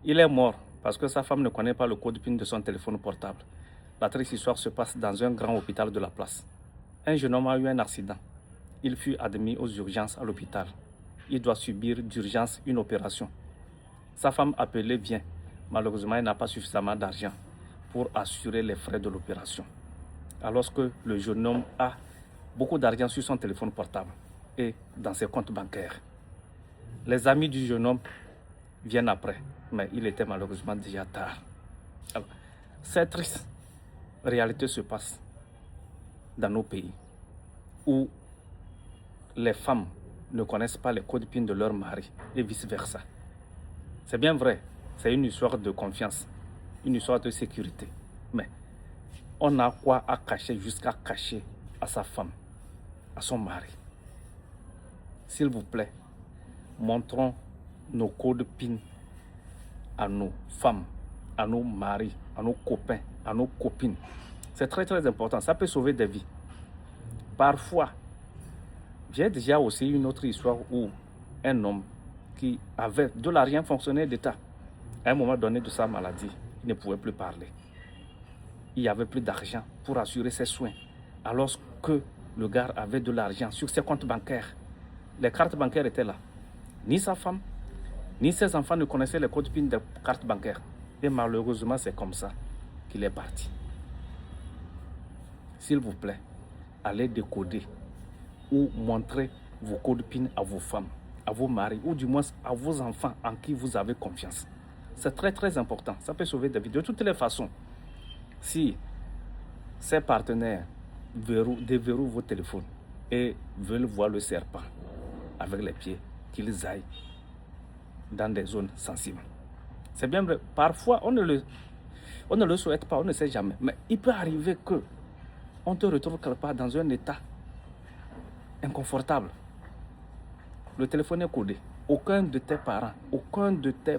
Il est mort parce que sa femme ne connaît pas le code PIN de son téléphone portable. La triste histoire se passe dans un grand hôpital de la place. Un jeune homme a eu un accident. Il fut admis aux urgences à l'hôpital. Il doit subir d'urgence une opération. Sa femme appelée vient. Malheureusement, elle n'a pas suffisamment d'argent pour assurer les frais de l'opération. Alors que le jeune homme a beaucoup d'argent sur son téléphone portable et dans ses comptes bancaires. Les amis du jeune homme viennent après, mais il était malheureusement déjà tard. Alors, cette triste réalité se passe dans nos pays où les femmes ne connaissent pas les codes PIN de leur mari et vice-versa. C'est bien vrai, c'est une histoire de confiance, une histoire de sécurité. Mais on a quoi à cacher jusqu'à cacher à sa femme, à son mari. S'il vous plaît, montrons nos codes PIN à nos femmes, à nos maris, à nos copains, à nos copines. C'est très très important, ça peut sauver des vies. Parfois, j'ai déjà aussi une autre histoire où un homme qui avait de l'argent fonctionnaire d'État, à un moment donné de sa maladie, il ne pouvait plus parler. Il n'y avait plus d'argent pour assurer ses soins, alors que le gars avait de l'argent sur ses comptes bancaires. Les cartes bancaires étaient là. Ni sa femme, ni ses enfants ne connaissaient les codes PIN des cartes bancaires. Et malheureusement, c'est comme ça qu'il est parti. S'il vous plaît, allez décoder ou montrer vos codes PIN à vos femmes, à vos maris, ou du moins à vos enfants en qui vous avez confiance. C'est très très important. Ça peut sauver des vies. De toutes les façons, si ces partenaires déverrouillent vos téléphones et veulent voir le serpent avec les pieds, qu'ils aillent dans des zones sensibles. C'est bien vrai. Parfois, on ne le souhaite pas, on ne sait jamais. Mais il peut arriver que on te retrouve quelque part dans un état inconfortable. Le téléphone est codé. Aucun de tes parents, aucun de tes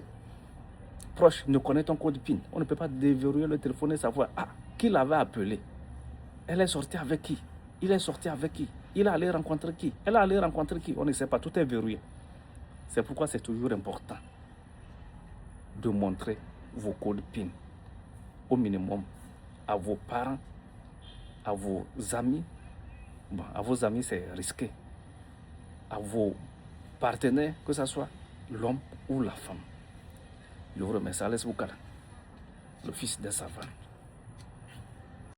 proches ne connaît ton code PIN. On ne peut pas déverrouiller le téléphone et savoir qui l'avait appelé. Elle est sortie avec qui? Il est sorti avec qui? Il est allé rencontrer qui? Elle est allée rencontrer qui? On ne sait pas, tout est verrouillé. C'est pourquoi c'est toujours important de montrer vos codes PIN au minimum à vos parents, à vos amis. Bon, à vos amis, c'est risqué. À vos partenaires, que ce soit l'homme ou la femme. Je vous remercie. Alès Boukara, le fils des savants.